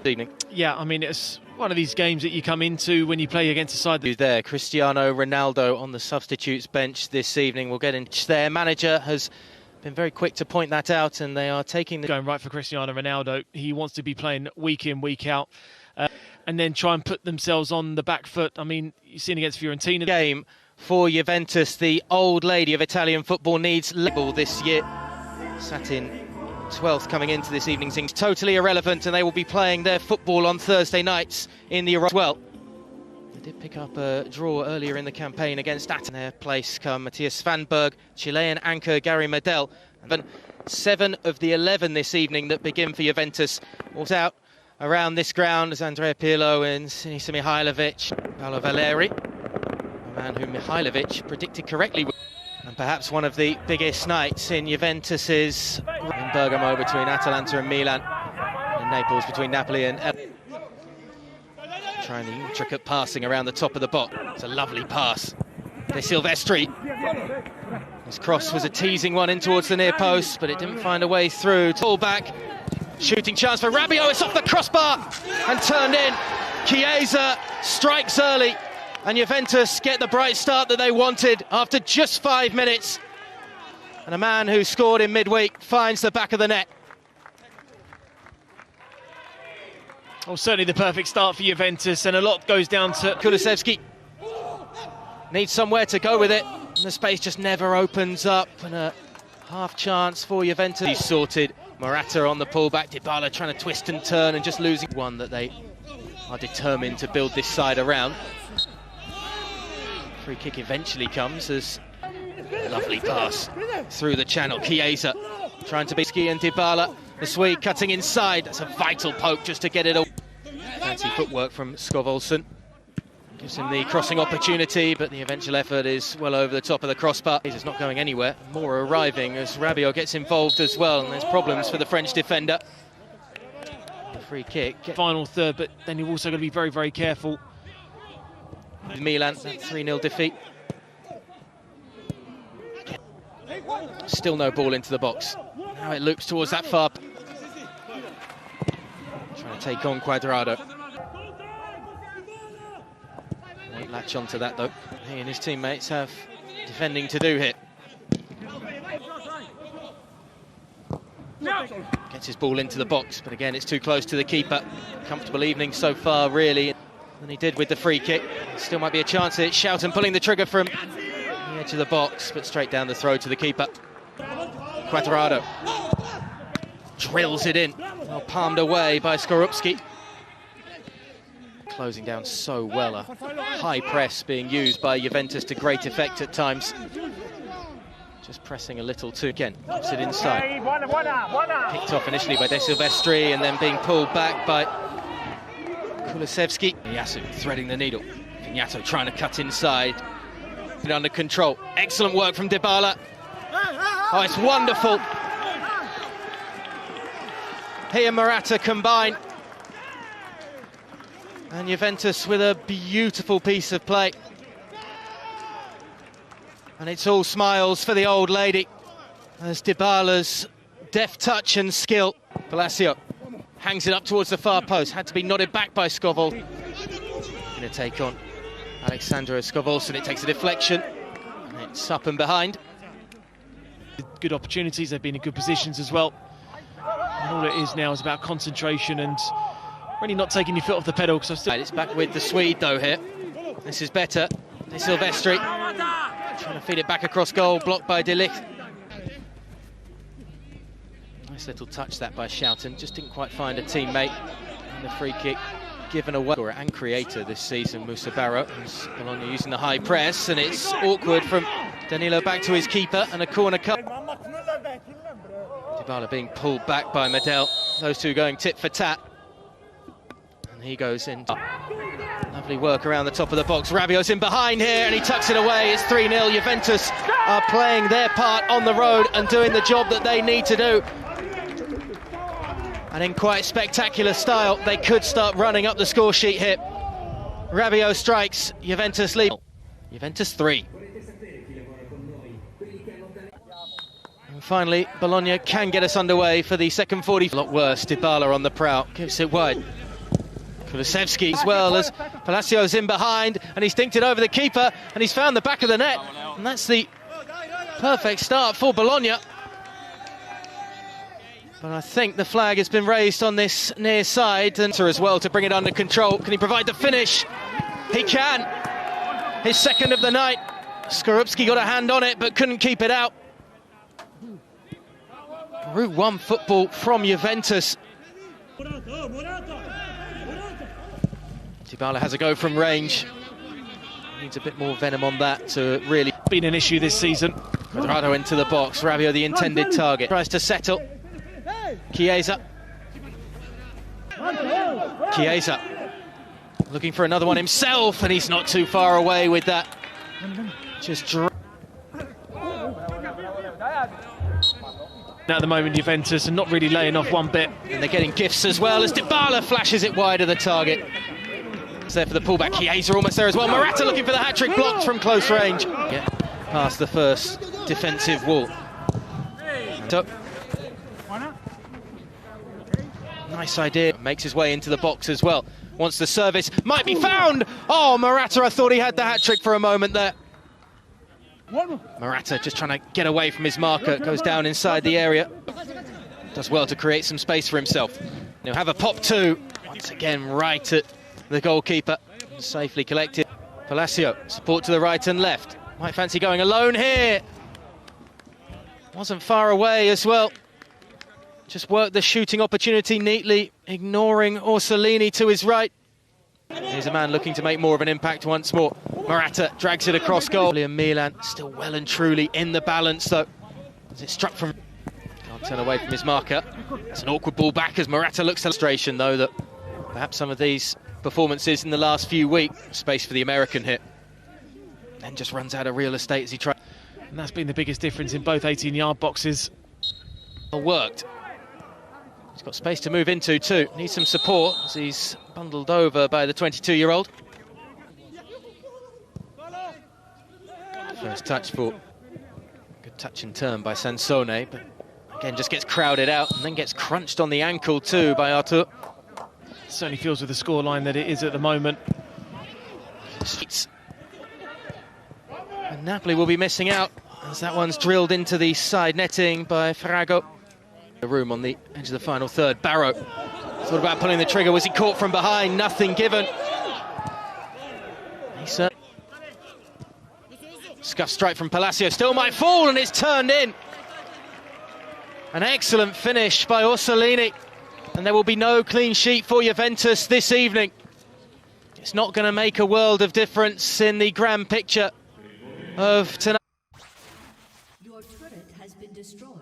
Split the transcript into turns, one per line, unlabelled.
Evening.
Yeah, I mean, it's one of these games that you come into when you play against a side that...
There, Cristiano Ronaldo on the substitutes bench this evening. We'll get in. Their manager has been very quick to point that out, and they are taking the...
Going right for Cristiano Ronaldo. He wants to be playing week in, week out, and then try and put themselves on the back foot. I mean, you've seen against Fiorentina.
Game for Juventus, the old lady of Italian football needs label this year. Sat in 12th coming into this evening's things totally irrelevant, and they will be playing their football on Thursday nights in the Europa. Well, they did pick up a draw earlier in the campaign against Atten. Their place come Matthias Svanberg, Chilean anchor Gary Medel, and 7 of the 11 this evening that begin for Juventus was out around this ground as Andrea Pirlo and Sinisa Mihajlovic, Paolo Valeri, a man who Mihajlovic predicted correctly. And perhaps one of the biggest nights in Juventus's in Bergamo between Atalanta and Milan, and Naples between Napoli and trying the intricate passing around the top of the box. It's a lovely pass. De Silvestri. His cross was a teasing one in towards the near post, but it didn't find a way through. Pull back, shooting chance for Rabiot. It's off the crossbar and turned in. Chiesa strikes early, and Juventus get the bright start that they wanted after just 5 minutes. And a man who scored in midweek finds the back of the net.
Well, certainly the perfect start for Juventus, and a lot goes down to...
Kulusevski needs somewhere to go with it, and the space just never opens up, and a half chance for Juventus. He's sorted. Morata on the pullback, Dybala trying to twist and turn and just losing one that they are determined to build this side around. Free kick eventually comes as a lovely pass through the channel. Chiesa trying to be Ski and Dybala. The Swede cutting inside. That's a vital poke just to get it away. Fancy footwork from Skov Olsen. Gives him the crossing opportunity, but the eventual effort is well over the top of the crossbar. He's not going anywhere. More arriving as Rabiot gets involved as well, and there's problems for the French defender. The free kick.
Final third, but then you've also got to be very, very careful.
Milan, that 3-0 defeat. Still no ball into the box. Now it loops towards that far. Trying to take on Cuadrado. Won't latch onto that though. He and his teammates have defending to do here. Gets his ball into the box, but again it's too close to the keeper. Comfortable evening so far, really, than he did with the free kick. Still might be a chance here. Schouten pulling the trigger from the edge of the box, but straight down the throw to the keeper. Cuadrado drills it in. Well palmed away by Skorupski. Closing down so well. A high press being used by Juventus to great effect at times. Just pressing a little too. Again, keeps it inside. Picked off initially by De Silvestri and then being pulled back by Kulusevski. Yasu threading the needle. Vignato trying to cut inside. Under control. Excellent work from Dybala. Oh, it's wonderful. He and Morata combine. And Juventus with a beautiful piece of play. And it's all smiles for the old lady as Dybala's deft touch and skill. Palacio hangs it up towards the far post. Had to be nodded back by Skov Olsen. Going to take on Alexandra Skov Olsen. It takes a deflection. And it's up and behind.
Good opportunities. They've been in good positions as well. And all it is now is about concentration and really not taking your foot off the pedal. Because
It's back with the Swede though here. This is better. De Silvestri trying to feed it back across goal, blocked by De Ligt. Nice little touch that by Schouten. Just didn't quite find a teammate. And the free kick given away. And creator this season, Musa Barrow, who's Bologna using the high press, and it's awkward from Danilo back to his keeper, and a corner cut. Dybala being pulled back by Medel. Those two going tit for tat. And he goes in. Lovely work around the top of the box. Rabiot's in behind here, and he tucks it away. It's 3-0. Juventus are playing their part on the road and doing the job that they need to do. And in quite spectacular style, they could start running up the score sheet here. Rabiot strikes, Juventus lead. Juventus 3. And finally, Bologna can get us underway for the second 40. A lot worse, Dybala on the prowl, gives it wide. Kulusevski as well as Palacios in behind, and he's dinked it over the keeper, and he's found the back of the net, and that's the perfect start for Bologna. But I think the flag has been raised on this near side, and as well to bring it under control. Can he provide the finish? He can. His second of the night. Skorupski got a hand on it, but couldn't keep it out. Route 1 football from Juventus. Dybala has a go from range. Needs a bit more venom on that to really...
Been an issue this season.
Quadrado into the box. Rabiot the intended target. Tries to settle. Chiesa. Chiesa looking for another one himself, and he's not too far away with that. Just
at the moment, Juventus are not really laying off one bit.
And they're getting gifts as well as Dybala flashes it wide of the target. It's there for the pullback. Chiesa almost there as well. Morata looking for the hat-trick, blocked from close range. Yeah, past the first defensive wall. Nice idea. Makes his way into the box as well. Wants the service. Might be found! Oh, Morata, I thought he had the hat-trick for a moment there. Morata just trying to get away from his marker. Goes down inside the area. Does well to create some space for himself. He'll have a pop too. Once again, right at the goalkeeper. Safely collected. Palacio, support to the right and left. Might fancy going alone here. Wasn't far away as well. Just worked the shooting opportunity neatly, ignoring Orsolini to his right. Here's a man looking to make more of an impact once more. Morata drags it across goal. And Milan still well and truly in the balance though. As it struck from... Can't turn away from his marker. It's an awkward ball back as Morata looks to illustration though that perhaps some of these performances in the last few weeks, space for the American hit. Then just runs out of real estate as he tries.
And that's been the biggest difference in both 18-yard boxes.
Well worked. He's got space to move into too. Needs some support as he's bundled over by the 22-year-old. First touch for good touch and turn by Sansone, but again just gets crowded out and then gets crunched on the ankle too by Artur.
Certainly feels with the scoreline that it is at the moment.
And Napoli will be missing out as that one's drilled into the side netting by Farago. The room on the edge of the final third. Barrow thought about pulling the trigger. Was he caught from behind? Nothing given. Scuff strike from Palacio. Still might fall and it's turned in. An excellent finish by Orsolini. And there will be no clean sheet for Juventus this evening. It's not going to make a world of difference in the grand picture of tonight.
Your turret has been destroyed.